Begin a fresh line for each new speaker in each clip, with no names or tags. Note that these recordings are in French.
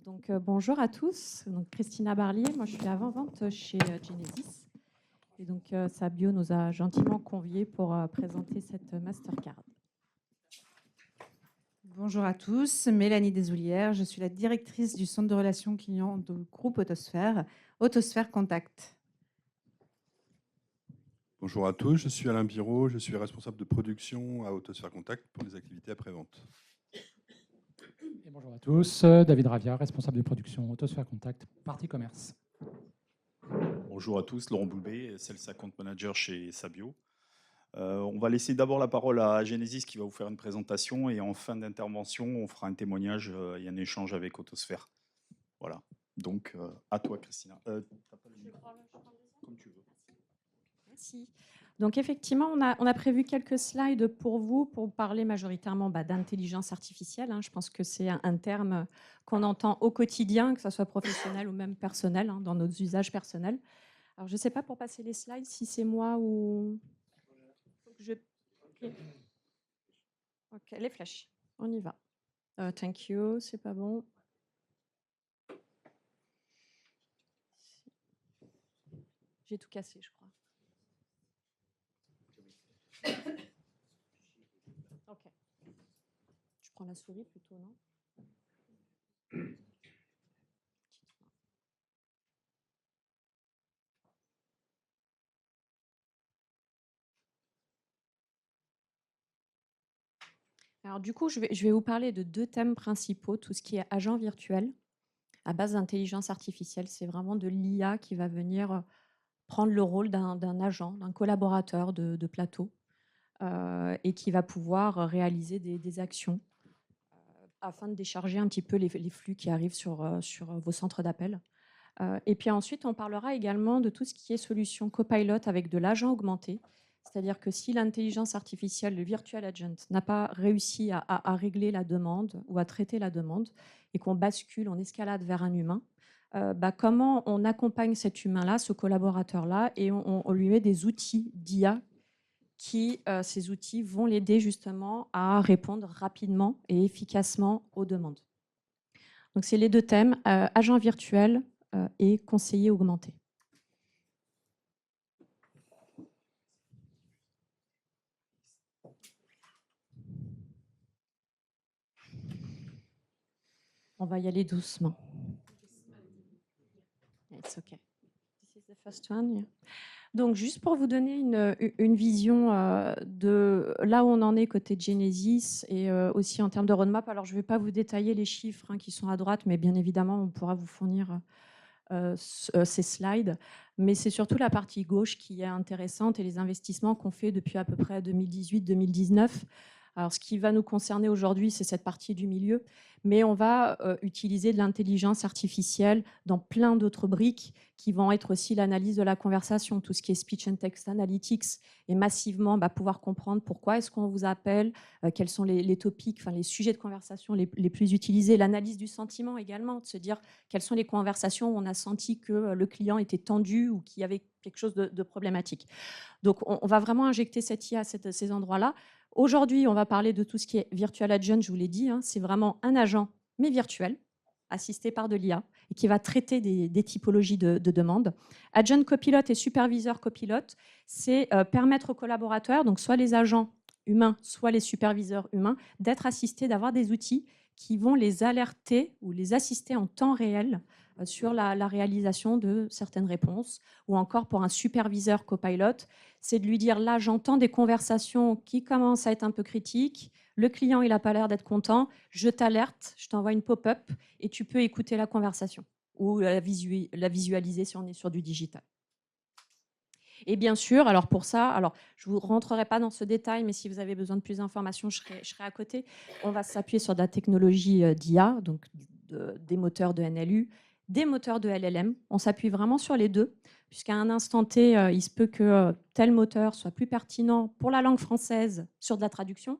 Bonjour à tous. Donc, Christina Barlier, moi je suis avant-vente chez Genesis. Et donc Sabio nous a gentiment conviés pour présenter cette Mastercard.
Bonjour à tous, Mélanie Desoulières, je suis la directrice du centre de relations clients du groupe Autosphère, Autosphère Contact.
Bonjour à tous, je suis Alain Biraud, je suis responsable de production à Autosphère Contact pour les activités après-vente.
Et bonjour à tous, David Ravia, responsable de production Autosphère Contact, partie commerce.
Bonjour à tous, Laurent Boulbé, Sales Account Manager chez Sabio. On va laisser d'abord la parole à Genesis qui va vous faire une présentation et en fin d'intervention, on fera un témoignage et un échange avec Autosphère. Voilà, donc à toi Christina. Comme tu veux.
Merci. Donc effectivement, on a prévu quelques slides pour vous parler majoritairement d'intelligence artificielle. Je pense que c'est un terme qu'on entend au quotidien, que ce soit professionnel ou même personnel, dans nos usages personnels. Alors je ne sais pas pour passer les slides si c'est moi ou... Ok, les flèches, on y va. Thank you, c'est pas bon. J'ai tout cassé, je crois. Ok. Je prends la souris plutôt, non? Alors du coup, je vais vous parler de deux thèmes principaux. Tout ce qui est agent virtuel à base d'intelligence artificielle, c'est vraiment de l'IA qui va venir prendre le rôle d'un agent, d'un collaborateur de plateau et qui va pouvoir réaliser des actions afin de décharger un petit peu les flux qui arrivent sur vos centres d'appel. Et puis ensuite, on parlera également de tout ce qui est solution copilot avec de l'agent augmenté. C'est-à-dire que si l'intelligence artificielle, le virtual agent, n'a pas réussi à régler la demande ou à traiter la demande et qu'on bascule, on escalade vers un humain, comment on accompagne cet humain-là, ce collaborateur-là, et on lui met des outils d'IA qui, ces outils, vont l'aider justement à répondre rapidement et efficacement aux demandes. Donc, c'est les deux thèmes, agent virtuel et conseiller augmenté. On va y aller doucement. It's okay. This is the first one. Yeah. Donc, juste pour vous donner une vision de là où on en est côté Genesis et aussi en termes de roadmap. Alors, je ne vais pas vous détailler les chiffres qui sont à droite, mais bien évidemment, on pourra vous fournir ces slides. Mais c'est surtout la partie gauche qui est intéressante et les investissements qu'on fait depuis à peu près 2018-2019. Alors, ce qui va nous concerner aujourd'hui, c'est cette partie du milieu, mais on va utiliser de l'intelligence artificielle dans plein d'autres briques qui vont être aussi l'analyse de la conversation, tout ce qui est speech and text analytics, et massivement pouvoir comprendre pourquoi est-ce qu'on vous appelle, quels sont les topics, enfin les sujets de conversation les plus utilisés, l'analyse du sentiment également, de se dire quelles sont les conversations où on a senti que le client était tendu ou qu'il y avait quelque chose de problématique. Donc, on va vraiment injecter cette IA à ces endroits-là. Aujourd'hui, on va parler de tout ce qui est virtual agent, je vous l'ai dit, c'est vraiment un agent, mais virtuel, assisté par de l'IA, et qui va traiter des typologies de demandes. Agent copilote et superviseur copilote, c'est permettre aux collaborateurs, donc soit les agents humains, soit les superviseurs humains, d'être assistés, d'avoir des outils qui vont les alerter ou les assister en temps réel sur la réalisation de certaines réponses, ou encore pour un superviseur copilote, c'est de lui dire là j'entends des conversations qui commencent à être un peu critiques, le client il n'a pas l'air d'être content, je t'alerte, je t'envoie une pop-up et tu peux écouter la conversation ou la visualiser si on est sur du digital. Et bien sûr, alors pour ça, je ne vous rentrerai pas dans ce détail, mais si vous avez besoin de plus d'informations, je serai à côté. On va s'appuyer sur de la technologie d'IA, donc des moteurs de NLU, des moteurs de LLM. On s'appuie vraiment sur les deux, puisqu'à un instant T, il se peut que tel moteur soit plus pertinent pour la langue française sur de la traduction,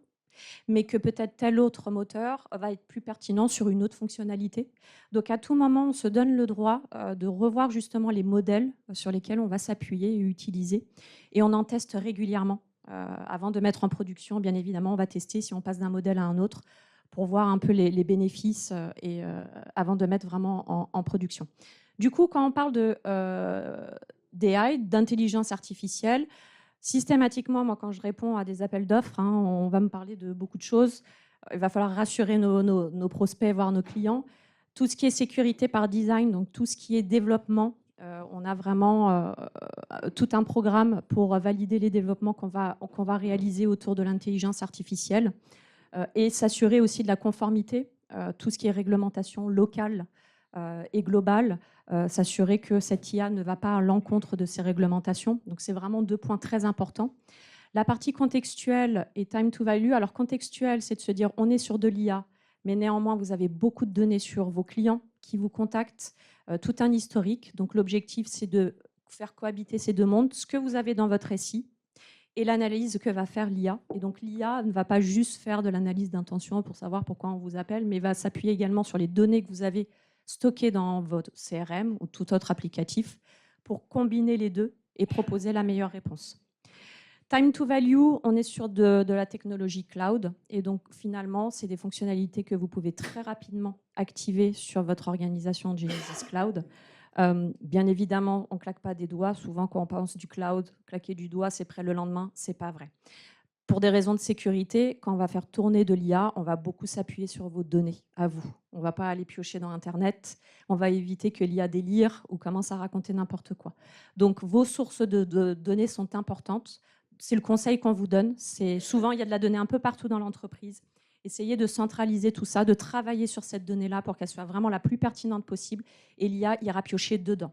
mais que peut-être tel autre moteur va être plus pertinent sur une autre fonctionnalité. Donc à tout moment, on se donne le droit de revoir justement les modèles sur lesquels on va s'appuyer et utiliser. Et on en teste régulièrement. Avant de mettre en production, bien évidemment, on va tester si on passe d'un modèle à un autre pour voir un peu les bénéfices avant de mettre vraiment en production. Du coup, quand on parle d'AI, d'intelligence artificielle, systématiquement, moi, quand je réponds à des appels d'offres, on va me parler de beaucoup de choses. Il va falloir rassurer nos prospects, voire nos clients. Tout ce qui est sécurité par design, donc tout ce qui est développement, on a vraiment tout un programme pour valider les développements qu'on va réaliser autour de l'intelligence artificielle et s'assurer aussi de la conformité, tout ce qui est réglementation locale et globale, s'assurer que cette IA ne va pas à l'encontre de ces réglementations. Donc c'est vraiment 2 points très importants. La partie contextuelle et time to value. Alors contextuelle, c'est de se dire on est sur de l'IA, mais néanmoins vous avez beaucoup de données sur vos clients qui vous contactent, tout un historique. Donc l'objectif c'est de faire cohabiter ces 2 mondes, ce que vous avez dans votre SI et l'analyse que va faire l'IA. Et donc l'IA ne va pas juste faire de l'analyse d'intention pour savoir pourquoi on vous appelle, mais va s'appuyer également sur les données que vous avez stockées dans votre CRM ou tout autre applicatif pour combiner les 2 et proposer la meilleure réponse. Time to value, on est sur de la technologie cloud. Et donc, finalement, c'est des fonctionnalités que vous pouvez très rapidement activer sur votre organisation Genesys Cloud. Bien évidemment, on ne claque pas des doigts. Souvent, quand on pense du cloud, claquer du doigt, c'est prêt le lendemain. Ce n'est pas vrai. Pour des raisons de sécurité, quand on va faire tourner de l'IA, on va beaucoup s'appuyer sur vos données à vous. On ne va pas aller piocher dans Internet. On va éviter que l'IA délire ou commence à raconter n'importe quoi. Donc, vos sources de données sont importantes. C'est le conseil qu'on vous donne. Souvent, il y a de la donnée un peu partout dans l'entreprise. Essayez de centraliser tout ça, de travailler sur cette donnée-là pour qu'elle soit vraiment la plus pertinente possible. Et l'IA ira piocher dedans.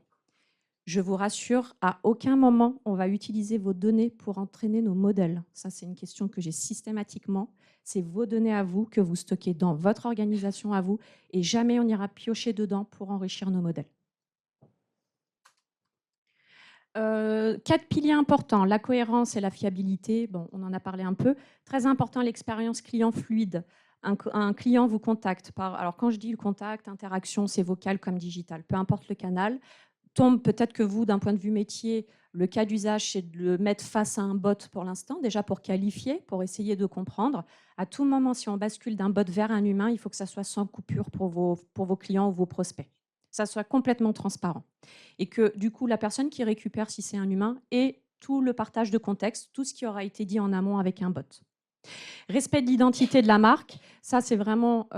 Je vous rassure, à aucun moment, on va utiliser vos données pour entraîner nos modèles. Ça, c'est une question que j'ai systématiquement. C'est vos données à vous que vous stockez dans votre organisation à vous. Et jamais on ira piocher dedans pour enrichir nos modèles. 4 piliers importants, la cohérence et la fiabilité. Bon, on en a parlé un peu. Très important, l'expérience client fluide. Un client vous contacte alors quand je dis le contact, interaction, c'est vocal comme digital, peu importe le canal. Peut-être que vous, d'un point de vue métier, le cas d'usage, c'est de le mettre face à un bot pour l'instant, déjà pour qualifier, pour essayer de comprendre. À tout moment, si on bascule d'un bot vers un humain, il faut que ça soit sans coupure pour vos clients ou vos prospects. Ça soit complètement transparent. Et que du coup, la personne qui récupère, si c'est un humain, ait tout le partage de contexte, tout ce qui aura été dit en amont avec un bot. Respect de l'identité de la marque, ça c'est vraiment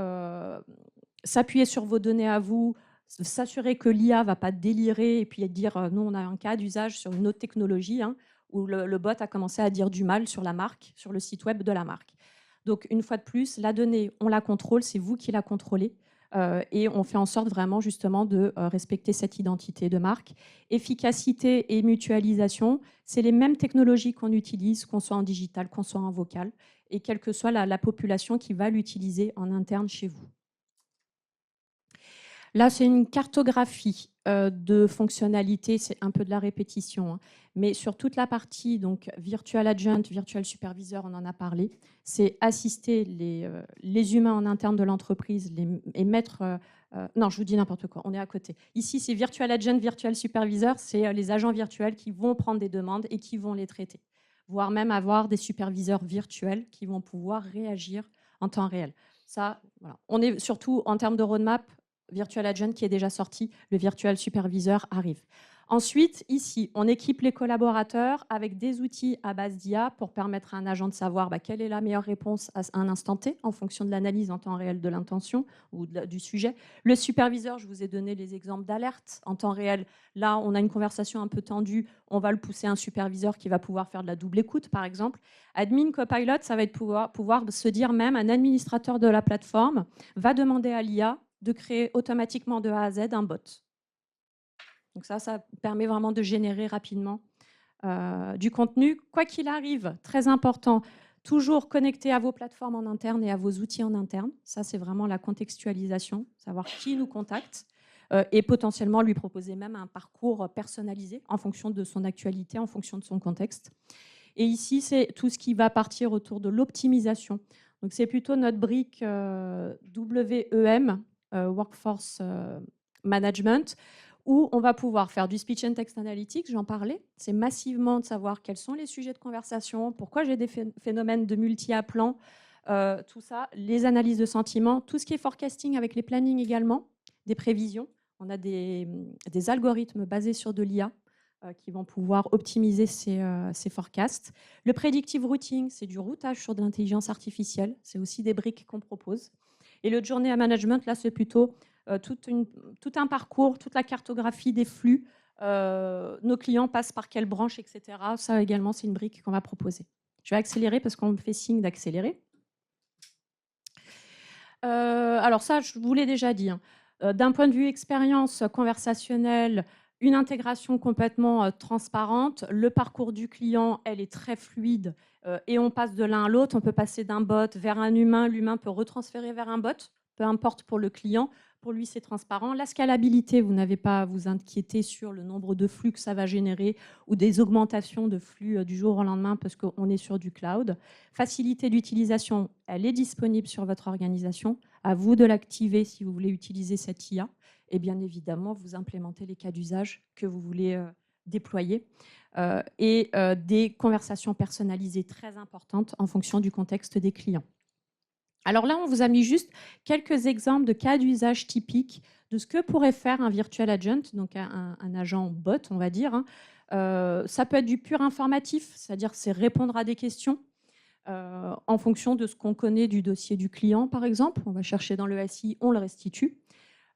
s'appuyer sur vos données à vous, s'assurer que l'IA ne va pas délirer et puis dire nous on a un cas d'usage sur une autre technologie où le bot a commencé à dire du mal sur la marque, sur le site web de la marque. Donc une fois de plus, la donnée, on la contrôle, c'est vous qui la contrôlez. Et on fait en sorte vraiment justement de respecter cette identité de marque. Efficacité et mutualisation, c'est les mêmes technologies qu'on utilise, qu'on soit en digital, qu'on soit en vocal, et quelle que soit la population qui va l'utiliser en interne chez vous. Là, c'est une cartographie de fonctionnalités, c'est un peu de la répétition, mais sur toute la partie donc Virtual Agent, Virtual Supervisor, on en a parlé, c'est assister les humains en interne de l'entreprise et mettre... non, je vous dis n'importe quoi, on est à côté. Ici, c'est Virtual Agent, Virtual Supervisor, c'est les agents virtuels qui vont prendre des demandes et qui vont les traiter, voire même avoir des superviseurs virtuels qui vont pouvoir réagir en temps réel. Ça, voilà. On est surtout en termes de roadmap, Virtual Agent qui est déjà sorti, le Virtual Supervisor arrive. Ensuite, ici, on équipe les collaborateurs avec des outils à base d'IA pour permettre à un agent de savoir quelle est la meilleure réponse à un instant T en fonction de l'analyse en temps réel de l'intention ou du sujet. Le superviseur, je vous ai donné les exemples d'alerte en temps réel. Là, on a une conversation un peu tendue, on va le pousser à un superviseur qui va pouvoir faire de la double écoute, par exemple. Admin Copilot, ça va être pouvoir se dire même un administrateur de la plateforme va demander à l'IA de créer automatiquement de A à Z un bot. Donc ça permet vraiment de générer rapidement du contenu. Quoi qu'il arrive, très important, toujours connecté à vos plateformes en interne et à vos outils en interne. Ça, c'est vraiment la contextualisation, savoir qui nous contacte et potentiellement lui proposer même un parcours personnalisé en fonction de son actualité, en fonction de son contexte. Et ici, c'est tout ce qui va partir autour de l'optimisation. Donc c'est plutôt notre brique WEM, Workforce Management, où on va pouvoir faire du speech and text analytics, j'en parlais. C'est massivement de savoir quels sont les sujets de conversation, pourquoi j'ai des phénomènes de multi-appelants, tout ça, les analyses de sentiments, tout ce qui est forecasting avec les plannings également, des prévisions. On a des algorithmes basés sur de l'IA qui vont pouvoir optimiser ces forecasts. Le predictive routing, c'est du routage sur de l'intelligence artificielle. C'est aussi des briques qu'on propose. Et le journey management, là, c'est plutôt tout un parcours, toute la cartographie des flux. Nos clients passent par quelle branche, etc. Ça également, c'est une brique qu'on va proposer. Je vais accélérer parce qu'on me fait signe d'accélérer. Alors ça, je vous l'ai déjà dit. D'un point de vue expérience conversationnelle, une intégration complètement transparente. Le parcours du client, elle est très fluide et on passe de l'un à l'autre. On peut passer d'un bot vers un humain. L'humain peut retransférer vers un bot, peu importe pour le client. Pour lui, c'est transparent. La scalabilité, vous n'avez pas à vous inquiéter sur le nombre de flux que ça va générer ou des augmentations de flux du jour au lendemain parce qu'on est sur du cloud. Facilité d'utilisation, elle est disponible sur votre organisation. À vous de l'activer si vous voulez utiliser cette IA. Et bien évidemment, vous implémentez les cas d'usage que vous voulez déployer. Des conversations personnalisées très importantes en fonction du contexte des clients. Alors là, on vous a mis juste quelques exemples de cas d'usage typiques de ce que pourrait faire un virtual agent, donc un agent bot, on va dire. Ça peut être du pur informatif, c'est-à-dire c'est répondre à des questions en fonction de ce qu'on connaît du dossier du client, par exemple. On va chercher dans le SI, on le restitue.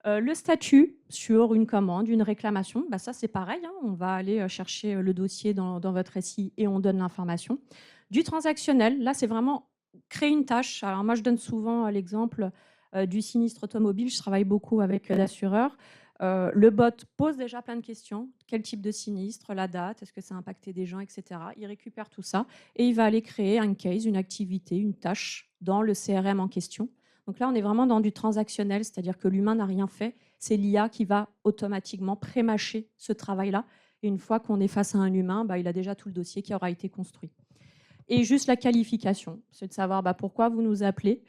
Le statut sur une commande, une réclamation, ça c'est pareil. On va aller chercher le dossier dans votre SI et on donne l'information. Du transactionnel, là c'est vraiment créer une tâche. Alors moi je donne souvent l'exemple du sinistre automobile. Je travaille beaucoup avec l'assureur. Le bot pose déjà plein de questions. Quel type de sinistre, la date, est-ce que ça a impacté des gens, etc. Il récupère tout ça et il va aller créer un case, une activité, une tâche dans le CRM en question. Donc là, on est vraiment dans du transactionnel, c'est-à-dire que l'humain n'a rien fait. C'est l'IA qui va automatiquement pré-mâcher ce travail-là. Et une fois qu'on est face à un humain, il a déjà tout le dossier qui aura été construit. Et juste la qualification, c'est de savoir pourquoi vous nous appelez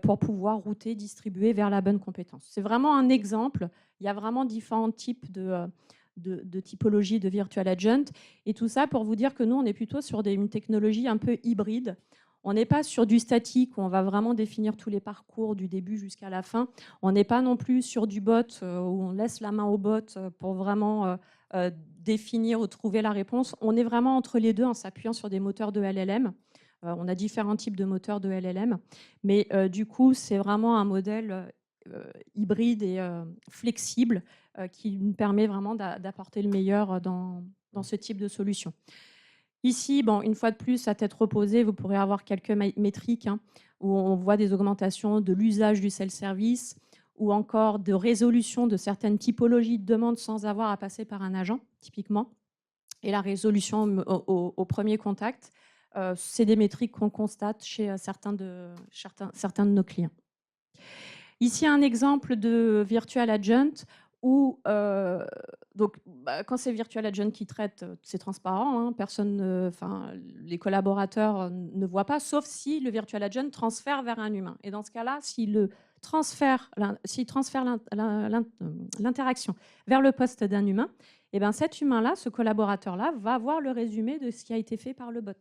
pour pouvoir router, distribuer vers la bonne compétence. C'est vraiment un exemple. Il y a vraiment différents types de typologies de virtual agent. Et tout ça pour vous dire que nous, on est plutôt sur une technologie un peu hybride. On n'est pas sur du statique où on va vraiment définir tous les parcours du début jusqu'à la fin. On n'est pas non plus sur du bot où on laisse la main au bot pour vraiment définir ou trouver la réponse. On est vraiment entre les deux en s'appuyant sur des moteurs de LLM. On a différents types de moteurs de LLM. Mais du coup, c'est vraiment un modèle hybride et flexible qui nous permet vraiment d'apporter le meilleur dans ce type de solution. Ici, une fois de plus, à tête reposée, vous pourrez avoir quelques métriques où on voit des augmentations de l'usage du self-service ou encore de résolution de certaines typologies de demandes sans avoir à passer par un agent, typiquement. Et la résolution au premier contact, c'est des métriques qu'on constate chez certains de nos clients. Ici, un exemple de virtual agent où, quand c'est virtual agent qui traite, c'est transparent, personne, les collaborateurs ne voient pas, sauf si le virtual agent transfère vers un humain. Et dans ce cas-là, s'il transfère l'interaction vers le poste d'un humain, et cet humain-là, ce collaborateur-là, va voir le résumé de ce qui a été fait par le bot.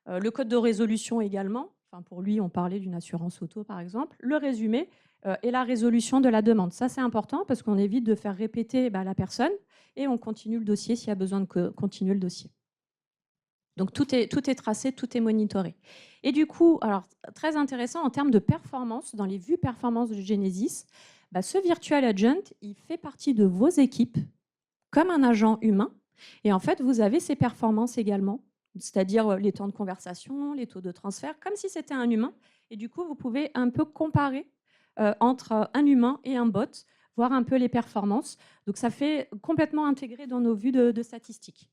Le code de résolution également, pour lui, on parlait d'une assurance auto, par exemple, le résumé et la résolution de la demande. Ça, c'est important parce qu'on évite de faire répéter la personne et on continue le dossier s'il y a besoin de continuer le dossier. Donc, tout est tracé, tout est monitoré. Et du coup, alors, très intéressant en termes de performance, dans les vues performance de Genesis, ce virtual agent, il fait partie de vos équipes comme un agent humain. Et en fait, vous avez ses performances également, c'est-à-dire les temps de conversation, les taux de transfert, comme si c'était un humain. Et du coup, vous pouvez un peu comparer entre un humain et un bot, voir un peu les performances. Donc, ça fait complètement intégré dans nos vues de statistiques.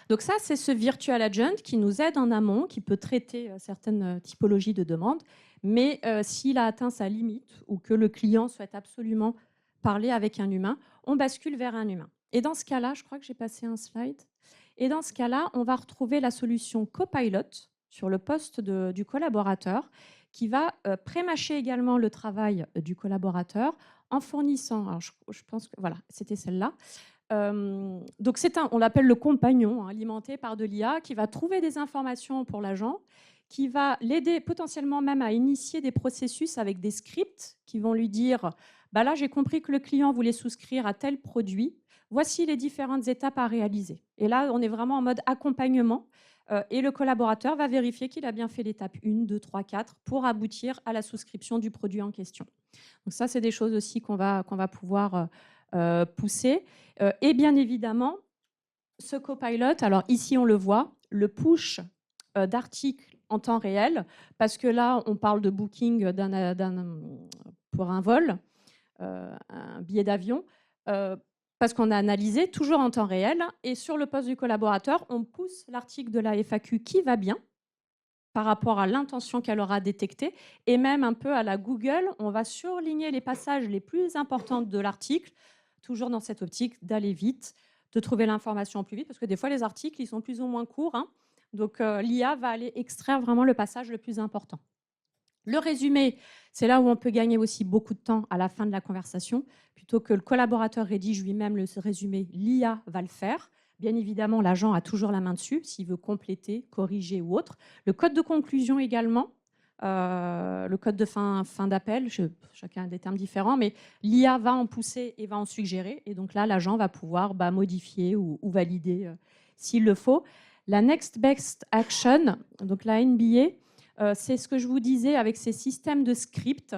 Donc ça, c'est ce virtual agent qui nous aide en amont, qui peut traiter certaines typologies de demandes. Mais s'il a atteint sa limite ou que le client souhaite absolument parler avec un humain, on bascule vers un humain. Et dans ce cas-là, je crois que j'ai passé un slide. Et dans ce cas-là, on va retrouver la solution Copilot sur le poste du collaborateur qui va pré-mâcher également le travail du collaborateur en fournissant, alors je pense que voilà, c'était celle-là. Donc on l'appelle le compagnon, alimenté par de l'IA qui va trouver des informations pour l'agent, qui va l'aider potentiellement même à initier des processus avec des scripts qui vont lui dire bah là, j'ai compris que le client voulait souscrire à tel produit. Voici les différentes étapes à réaliser. Et là, on est vraiment en mode accompagnement. Et le collaborateur va vérifier qu'il a bien fait l'étape 1, 2, 3, 4 pour aboutir à la souscription du produit en question. Donc ça, c'est des choses aussi qu'on va pouvoir pousser. Et bien évidemment, ce copilot, alors ici, on le voit, le push d'articles en temps réel, parce que là, on parle de booking pour un vol, un billet d'avion, parce qu'on a analysé toujours en temps réel. Et sur le poste du collaborateur, on pousse l'article de la FAQ qui va bien par rapport à l'intention qu'elle aura détectée. Et même un peu à la Google, on va surligner les passages les plus importants de l'article, toujours dans cette optique d'aller vite, de trouver l'information plus vite, parce que des fois, les articles, ils sont plus ou moins courts. Hein. Donc, l'IA va aller extraire vraiment le passage le plus important. Le résumé, c'est là où on peut gagner aussi beaucoup de temps à la fin de la conversation. Plutôt que le collaborateur rédige lui-même le résumé, l'IA va le faire. Bien évidemment, l'agent a toujours la main dessus s'il veut compléter, corriger ou autre. Le code de conclusion également, le code de fin d'appel, chacun a des termes différents, mais l'IA va en pousser et va en suggérer. Et donc là, l'agent va pouvoir modifier ou valider s'il le faut. La Next Best Action, donc la NBA, c'est ce que je vous disais avec ces systèmes de script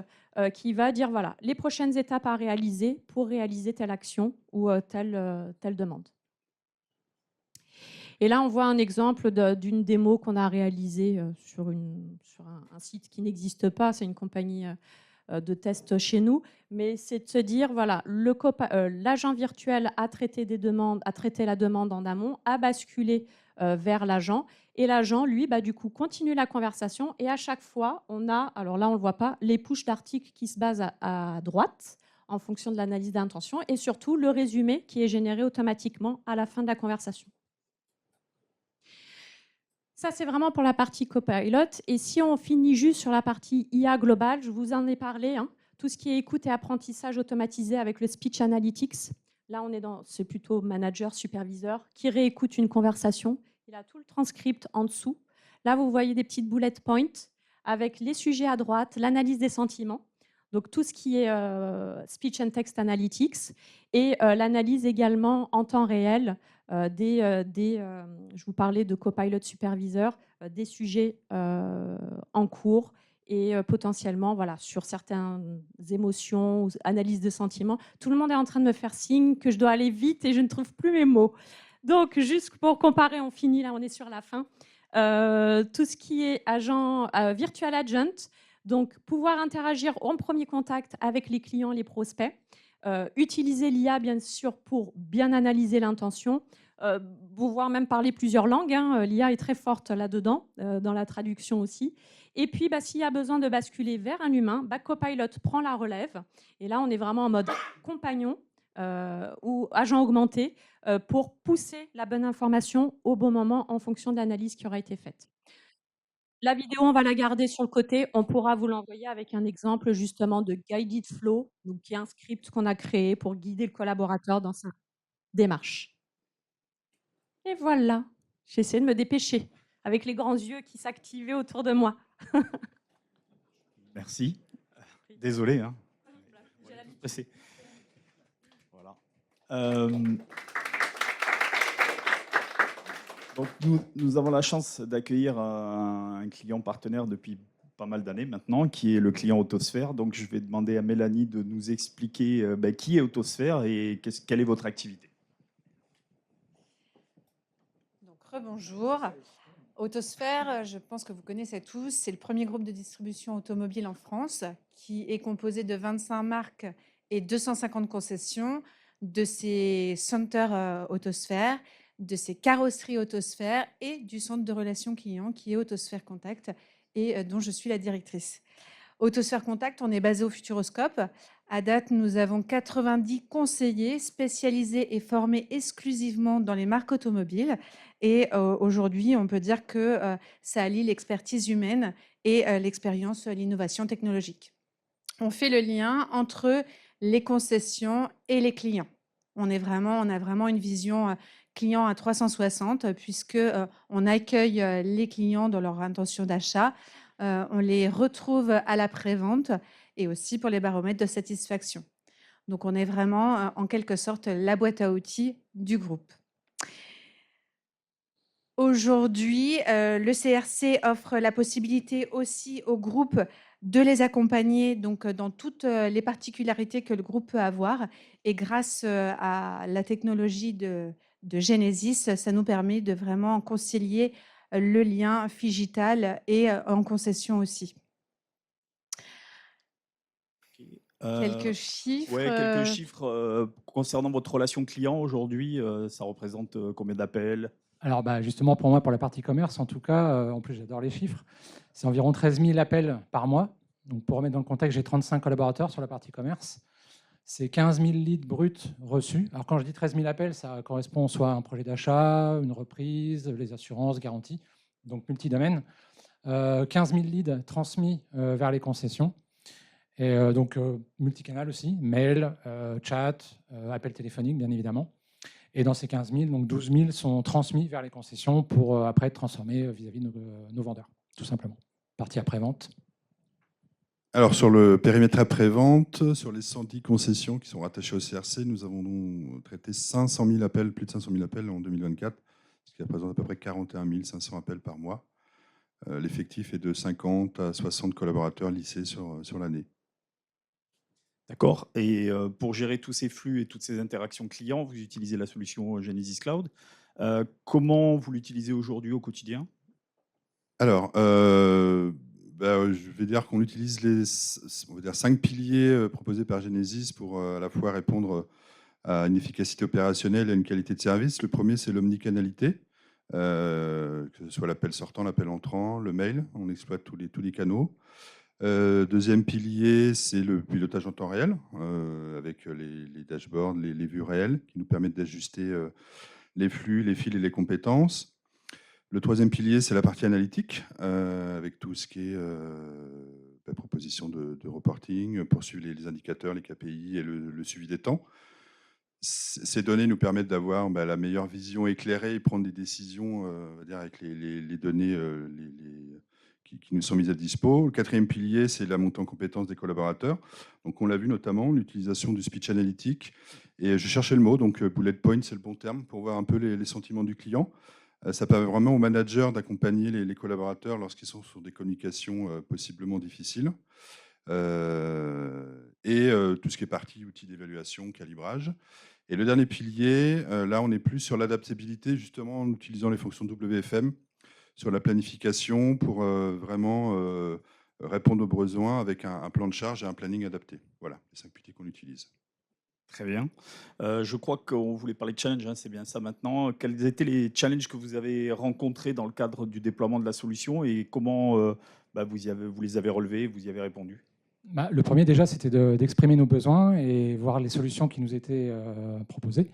qui va dire voilà, les prochaines étapes à réaliser pour réaliser telle action ou telle demande. Et là, on voit un exemple d'une démo qu'on a réalisée sur un site qui n'existe pas. C'est une compagnie de test chez nous. Mais c'est de se dire, voilà, l'agent virtuel a traité la demande en amont, a basculé vers l'agent. Et l'agent, lui, du coup, continue la conversation. Et à chaque fois, on a, alors là, on ne le voit pas, les push d'articles qui se basent à droite en fonction de l'analyse d'intention. Et surtout, le résumé qui est généré automatiquement à la fin de la conversation. Ça, c'est vraiment pour la partie copilot. Et si on finit juste sur la partie IA globale, je vous en ai parlé, hein, tout ce qui est écoute et apprentissage automatisé avec le speech analytics. Là, c'est plutôt manager, superviseur, qui réécoute une conversation. Il a tout le transcript en dessous. Là, vous voyez des petites bullet points avec les sujets à droite, l'analyse des sentiments. Donc, tout ce qui est speech and text analytics et l'analyse également en temps réel je vous parlais de copilot superviseur, des sujets en cours et potentiellement sur certaines émotions, analyse de sentiments. Tout le monde est en train de me faire signe que je dois aller vite et je ne trouve plus mes mots. Donc, juste pour comparer, on finit là, on est sur la fin. Tout ce qui est agent, virtual agent, donc pouvoir interagir en premier contact avec les clients, les prospects. Utiliser l'IA, bien sûr, pour bien analyser l'intention, pouvoir même parler plusieurs langues. Hein. L'IA est très forte là-dedans, dans la traduction aussi. Et puis, s'il y a besoin de basculer vers un humain, Copilot prend la relève. Et là, on est vraiment en mode compagnon ou agent augmenté pour pousser la bonne information au bon moment en fonction de l'analyse qui aura été faite. La vidéo, on va la garder sur le côté. On pourra vous l'envoyer avec un exemple justement de Guided Flow, donc qui est un script qu'on a créé pour guider le collaborateur dans sa démarche. Et voilà, j'essaie de me dépêcher avec les grands yeux qui s'activaient autour de moi.
Merci. Désolé. Hein. Voilà. Donc nous avons la chance d'accueillir un client partenaire depuis pas mal d'années maintenant, qui est le client Autosphère. Donc je vais demander à Mélanie de nous expliquer qui est Autosphère et quelle est votre activité.
Donc rebonjour. Autosphère, je pense que vous connaissez tous, c'est le premier groupe de distribution automobile en France qui est composé de 25 marques et 250 concessions, de ses centers Autosphère, de ses carrosseries Autosphère et du centre de relations clients qui est Autosphère Contact et dont je suis la directrice. Autosphère Contact, on est basé au Futuroscope. À date, nous avons 90 conseillers spécialisés et formés exclusivement dans les marques automobiles. Et aujourd'hui, on peut dire que ça allie l'expertise humaine et l'expérience, l'innovation technologique. On fait le lien entre les concessions et les clients. On a vraiment une vision client à 360, puisque on accueille les clients dans leur intention d'achat, on les retrouve à la prévente et aussi pour les baromètres de satisfaction. Donc, on est vraiment, en quelque sorte, la boîte à outils du groupe. Aujourd'hui, le CRC offre la possibilité aussi au groupe de les accompagner donc, dans toutes les particularités que le groupe peut avoir. Et grâce à la technologie de Genesis, ça nous permet de vraiment concilier le lien Figital et en concession aussi. Quelques chiffres.
Ouais, quelques chiffres concernant votre relation client aujourd'hui. Ça représente combien d'appels?
Alors justement, pour moi, pour la partie commerce, en tout cas, en plus j'adore les chiffres, c'est environ 13 000 appels par mois. Donc pour remettre dans le contexte, j'ai 35 collaborateurs sur la partie commerce. C'est 15 000 leads bruts reçus. Alors quand je dis 13 000 appels, ça correspond soit à un projet d'achat, une reprise, les assurances, garanties, donc multidomaine. 15 000 leads transmis vers les concessions. Et donc multicanal aussi, mail, chat, appel téléphonique bien évidemment. Et dans ces 15 000, donc 12 000 sont transmis vers les concessions pour après être transformés vis-à-vis de nos vendeurs, tout simplement. Partie après-vente.
Alors, sur le périmètre après-vente, sur les 110 concessions qui sont rattachées au CRC, nous avons donc traité 500 000 appels, plus de 500 000 appels en 2024, ce qui représente à peu près 41 500 appels par mois. L'effectif est de 50 à 60 collaborateurs lissés sur l'année.
D'accord. Et pour gérer tous ces flux et toutes ces interactions clients, vous utilisez la solution Genesis Cloud. Comment vous l'utilisez aujourd'hui au quotidien?
Alors, je vais dire qu'on utilise on va dire 5 piliers proposés par Genesis pour à la fois répondre à une efficacité opérationnelle et à une qualité de service. Le premier, c'est l'omnicanalité, que ce soit l'appel sortant, l'appel entrant, le mail. On exploite tous les canaux. Deuxième pilier, c'est le pilotage en temps réel, avec les dashboards, les vues réelles, qui nous permettent d'ajuster les flux, les fils et les compétences. Le troisième pilier, c'est la partie analytique, avec tout ce qui est la proposition de reporting, poursuivre les indicateurs, les KPI et le suivi des temps. Ces données nous permettent d'avoir la meilleure vision éclairée et prendre des décisions on va dire, avec les données qui nous sont mises à dispo. Le quatrième pilier, c'est la montée en compétence des collaborateurs. Donc, on l'a vu notamment, l'utilisation du speech analytique. Et je cherchais le mot, donc bullet point, c'est le bon terme, pour voir un peu les sentiments du client. Ça permet vraiment aux managers d'accompagner les collaborateurs lorsqu'ils sont sur des communications possiblement difficiles. Et tout ce qui est partie outils d'évaluation, calibrage. Et le dernier pilier, là, on est plus sur l'adaptabilité, justement en utilisant les fonctions WFM, sur la planification pour vraiment répondre aux besoins avec un plan de charge et un planning adapté. Voilà, les 5 piliers qu'on utilise.
Très bien. Je crois qu'on voulait parler de challenge, hein, c'est bien ça maintenant. Quels étaient les challenges que vous avez rencontrés dans le cadre du déploiement de la solution et comment vous les avez relevés, vous y avez répondu?
Le premier déjà, c'était d'exprimer nos besoins et voir les solutions qui nous étaient proposées.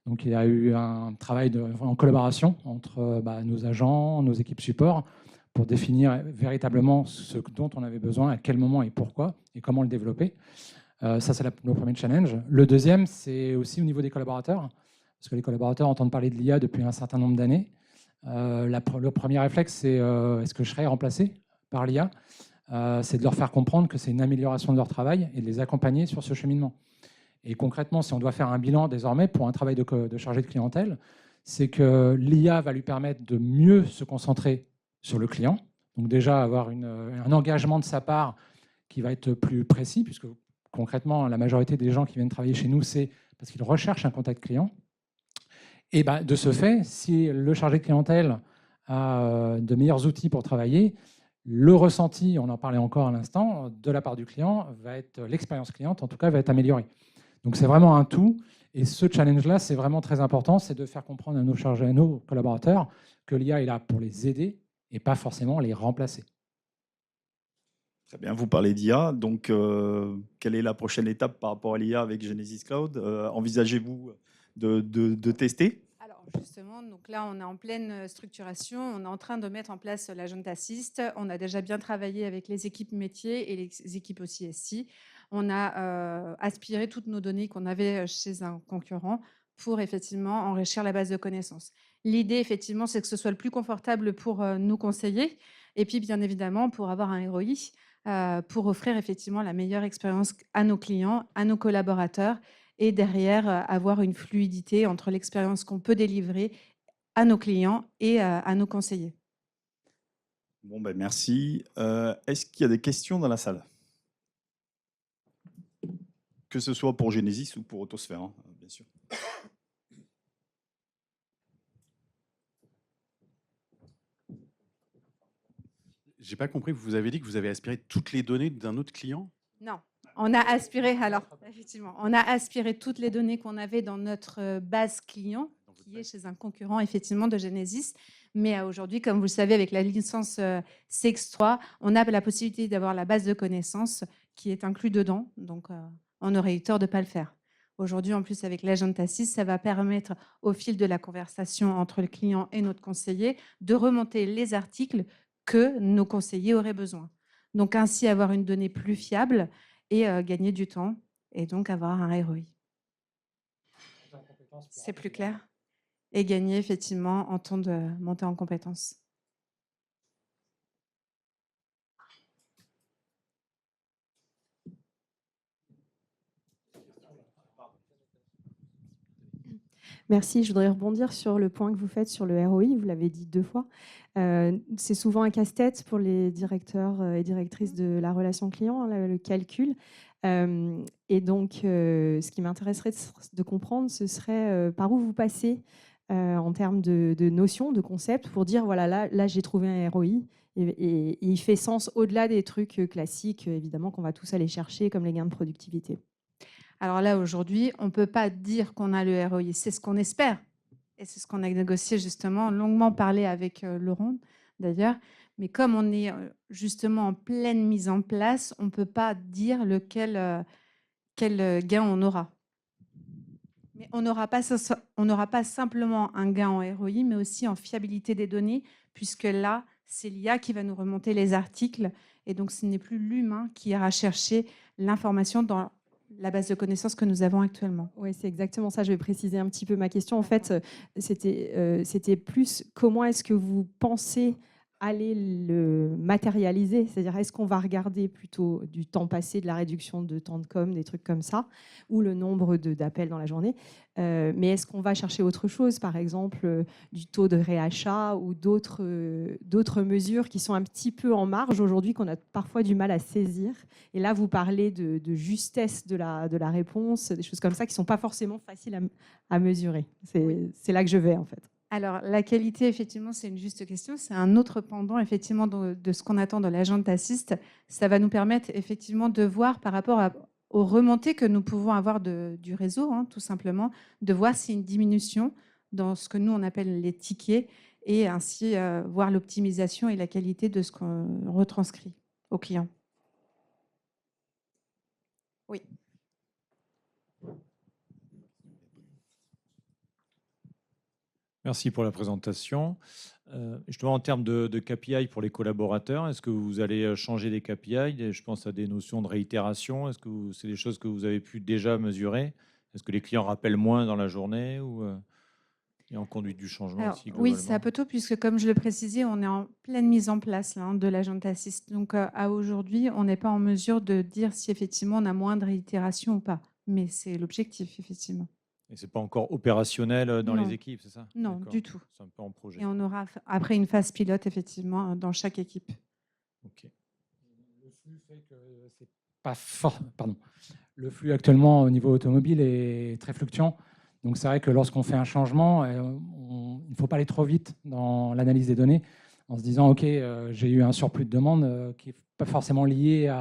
Donc il y a eu un travail en collaboration entre nos agents, nos équipes support, pour définir véritablement ce dont on avait besoin, à quel moment et pourquoi, et comment le développer. Ça, c'est le premier challenge. Le deuxième, c'est aussi au niveau des collaborateurs, parce que les collaborateurs entendent parler de l'IA depuis un certain nombre d'années. Le premier réflexe, c'est est-ce que je serai remplacé par l'IA? C'est de leur faire comprendre que c'est une amélioration de leur travail et de les accompagner sur ce cheminement. Et concrètement, si on doit faire un bilan désormais pour un travail de chargé de clientèle, c'est que l'IA va lui permettre de mieux se concentrer sur le client. Donc déjà, avoir un engagement de sa part qui va être plus précis, puisque concrètement, la majorité des gens qui viennent travailler chez nous, c'est parce qu'ils recherchent un contact client. Et de ce fait, si le chargé de clientèle a de meilleurs outils pour travailler, le ressenti, on en parlait encore à l'instant, de la part du client, l'expérience cliente, en tout cas, va être améliorée. Donc c'est vraiment un tout. Et ce challenge-là, c'est vraiment très important, c'est de faire comprendre à nos chargés, à nos collaborateurs, que l'IA est là pour les aider et pas forcément les remplacer.
Très bien, vous parlez d'IA. Donc, quelle est la prochaine étape par rapport à l'IA avec Genesis Cloud? Envisagez-vous de tester?
Alors justement, donc là, on est en pleine structuration. On est en train de mettre en place l'Agent Assist. On a déjà bien travaillé avec les équipes métiers et les équipes aussi SI. On a aspiré toutes nos données qu'on avait chez un concurrent pour effectivement enrichir la base de connaissances. L'idée, effectivement, c'est que ce soit le plus confortable pour nous conseiller et puis, bien évidemment, pour avoir un ROI, pour offrir effectivement la meilleure expérience à nos clients, à nos collaborateurs et derrière, avoir une fluidité entre l'expérience qu'on peut délivrer à nos clients et à nos conseillers.
Bon, ben merci. Est-ce qu'il y a des questions dans la salle? Que ce soit pour Genesis ou pour Autosphère, hein, bien sûr.
J'ai pas compris, vous avez dit que vous avez aspiré toutes les données d'un autre client?
Non, on a aspiré alors effectivement, on a aspiré toutes les données qu'on avait dans notre base client,
Dans votre
qui est
base.
chez un concurrent effectivement de Genesis. Mais aujourd'hui, comme vous le savez, avec la licence CX3, on a la possibilité d'avoir la base de connaissances qui est inclus dedans. Donc, on aurait eu tort de ne pas le faire. Aujourd'hui, en plus, avec l'agent Assist, ça va permettre, au fil de la conversation entre le client et notre conseiller, de remonter les articles que nos conseillers auraient besoin. Donc, ainsi, avoir une donnée plus fiable et gagner du temps et donc avoir un ROI. C'est plus clair? Et gagner effectivement en temps de montée en compétences.
Merci. Je voudrais rebondir sur le point que vous faites sur le ROI. Vous l'avez dit 2 fois. C'est souvent un casse-tête pour les directeurs et directrices de la relation client, hein, le calcul. Et donc, ce qui m'intéresserait de comprendre, ce serait par où vous passez en termes de notions, de concepts, pour dire, voilà, là j'ai trouvé un ROI. Et il fait sens au-delà des trucs classiques, évidemment, qu'on va tous aller chercher, comme les gains de productivité.
Alors là, aujourd'hui, on ne peut pas dire qu'on a le ROI. C'est ce qu'on espère. Et c'est ce qu'on a négocié justement, longuement parlé avec Laurent d'ailleurs. Mais comme on est justement en pleine mise en place, on ne peut pas dire quel gain on aura. Mais on n'aura pas simplement un gain en ROI, mais aussi en fiabilité des données, puisque là, c'est l'IA qui va nous remonter les articles. Et donc, ce n'est plus l'humain qui ira chercher l'information dans la base de connaissances que nous avons actuellement.
Oui, c'est exactement ça. Je vais préciser un petit peu ma question. En fait, c'était plus comment est-ce que vous pensez aller le matérialiser? C'est-à-dire, est-ce qu'on va regarder plutôt du temps passé, de la réduction de temps de com, des trucs comme ça, ou le nombre d'appels dans la journée? Mais est-ce qu'on va chercher autre chose, par exemple, du taux de réachat ou d'autres mesures qui sont un petit peu en marge aujourd'hui, qu'on a parfois du mal à saisir? Et là, vous parlez de justesse de la réponse, des choses comme ça qui ne sont pas forcément faciles à mesurer. C'est là que je vais, en fait.
Alors, la qualité, effectivement, c'est une juste question. C'est un autre pendant, effectivement, de ce qu'on attend de l'agent Assist. Ça va nous permettre, effectivement, de voir par rapport aux remontées que nous pouvons avoir du réseau, hein, tout simplement, de voir s'il y a une diminution dans ce que nous, on appelle les tickets, et ainsi voir l'optimisation et la qualité de ce qu'on retranscrit aux clients. Oui.
Merci pour la présentation. Justement, en termes de KPI pour les collaborateurs, est-ce que vous allez changer des KPI? Je pense à des notions de réitération. Est-ce que c'est des choses que vous avez pu déjà mesurer? Est-ce que les clients rappellent moins dans la journée ou et en conduite du changement
Alors,
aussi,
oui,
globalement?
c'est un peu tôt, puisque comme je le précisais, on est en pleine mise en place là, hein, de l'agent Assist. Donc, à aujourd'hui, on n'est pas en mesure de dire si effectivement on a moins de réitération ou pas. Mais c'est l'objectif, effectivement.
Et c'est pas encore opérationnel dans
Non.
les équipes, c'est ça?
Non,
D'accord.
du tout.
C'est un peu en projet.
Et on aura après une phase pilote, effectivement, dans chaque équipe.
Ok.
Le flux fait que c'est pas fort. Pardon. Le flux actuellement au niveau automobile est très fluctuant. Donc c'est vrai que lorsqu'on fait un changement, il ne faut pas aller trop vite dans l'analyse des données en se disant ok, j'ai eu un surplus de demande qui n'est pas forcément lié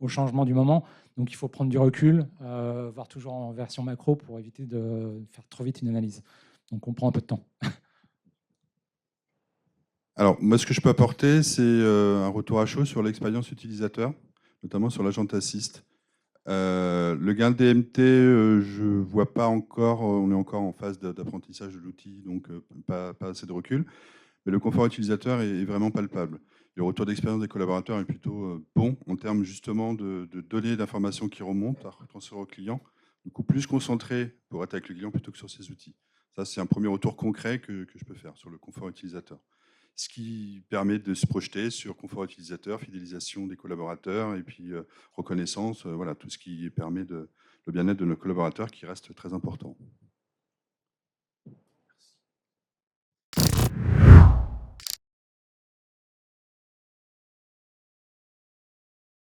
au changement du moment. Donc il faut prendre du recul, voir toujours en version macro pour éviter de faire trop vite une analyse. Donc on prend un peu de temps.
Alors, moi, ce que je peux apporter, c'est un retour à chaud sur l'expérience utilisateur, notamment sur l'agent Assist. Le gain de DMT, je ne vois pas encore, on est encore en phase d'apprentissage de l'outil, donc pas assez de recul. Mais le confort utilisateur est vraiment palpable. Le retour d'expérience des collaborateurs est plutôt bon en termes justement de données d'informations qui remontent à transférer au client du coup plus concentré pour être avec le client plutôt que sur ces outils. Ça, c'est un premier retour concret que je peux faire sur le confort utilisateur. Ce qui permet de se projeter sur confort utilisateur, fidélisation des collaborateurs et puis reconnaissance, voilà, tout ce qui permet le bien-être de nos collaborateurs qui reste très important.